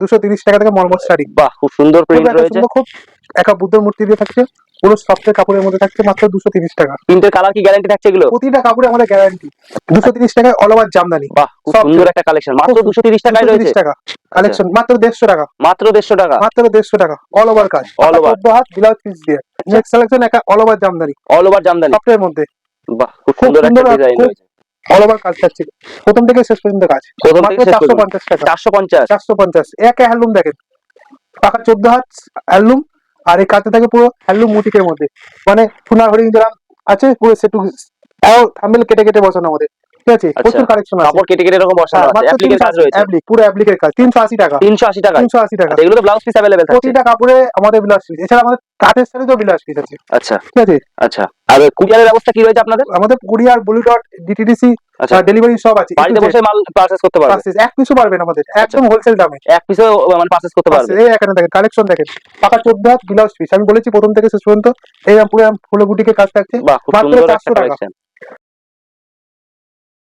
230 টাকা থেকে মলমল শাড়ি। বাহ, খুব সুন্দর প্রিন্ট রয়েছে। খুব একা বুদ্ধর মূর্তি দিয়ে থাকছে, পুরো সফটের কাপড়ের মধ্যে থাকছে, মাত্র 230 টাকা। প্রিন্টের কালার কি গ্যারান্টি থাকছে এগুলো? প্রতিটা কাপড়ে আমাদের গ্যারান্টি। 230 টাকায় অল ওভার জামদানি। বাহ, খুব সুন্দর একটা কালেকশন, মাত্র 230 টাকায় রয়েছে। 230 টাকা কালেকশন, মাত্র 150 টাকা, মাত্র 150 টাকা, মাত্র 150 টাকা, অল ওভার কাজ, অল ওভার 14 হাত ব্লাউজ পিস দিয়ে। নেক্সট কালেকশন একটা all over Jamdani, all over Jamdani সফটের মধ্যে। বাহ, খুব সুন্দর একটা ডিজাইন রয়েছে। অল ওভার কাজ থাকছে, প্রথম থেকে শেষ পর্যন্ত কাজ, মাত্র 450 টাকা। 450 450 একা হ্যান্ডলুম দেখেন, পাকা 14 হাত হ্যান্ডলুম, আর এই কাজটা থাকে পুরো হ্যান্ডলুম মুটিকের মধ্যে, মানে সোনার হরিং যেরকম আছে পুরো সেটু থাম্বেল কেটে কেটে বসানো আমাদের, ঠিক আছে? প্রচুর কালেকশন আছে, কাপড় কেটে কেটে এরকম বসানো আছে, অ্যাপ্লিকের কাজ রয়েছে, পুরো অ্যাপ্লিকের কাজ। 380 টাকা, 380 টাকা, 380 টাকা। এগুলো তো ব্লাউজ পিস अवेलेबल থাকছে প্রতিটা কাপড়ে আমাদের ব্লাউজ পিস, এছাড়া আমাদের কাঠের শাড়িতেও ব্লাউজ পিস আছে। আচ্ছা ঠিক আছে, আচ্ছা। আর কুরিয়ারের ব্যবস্থা কি রয়েছে আপনাদের? আমাদের courier, blue dot, DTDC, delivery সব আছে। বাড়িতে বসে মাল পারচেজ করতে পারবে, এক পিসও পারবেন আমাদের, একদম হোলসেল দামে এক পিসও মানে পারচেজ করতে পারবে। এই এখানে দেখেন কালেকশন দেখেন, পাকা 14 হাত ব্লাউজ পিস। আমি বলেছি প্রথম থেকে শেষ পর্যন্ত এই পুরো ফুলগুটিকে কাজ থাকছে, বাহ, খুব মাত্র সুন্দর একটা 400 টাকা, কালেকশন।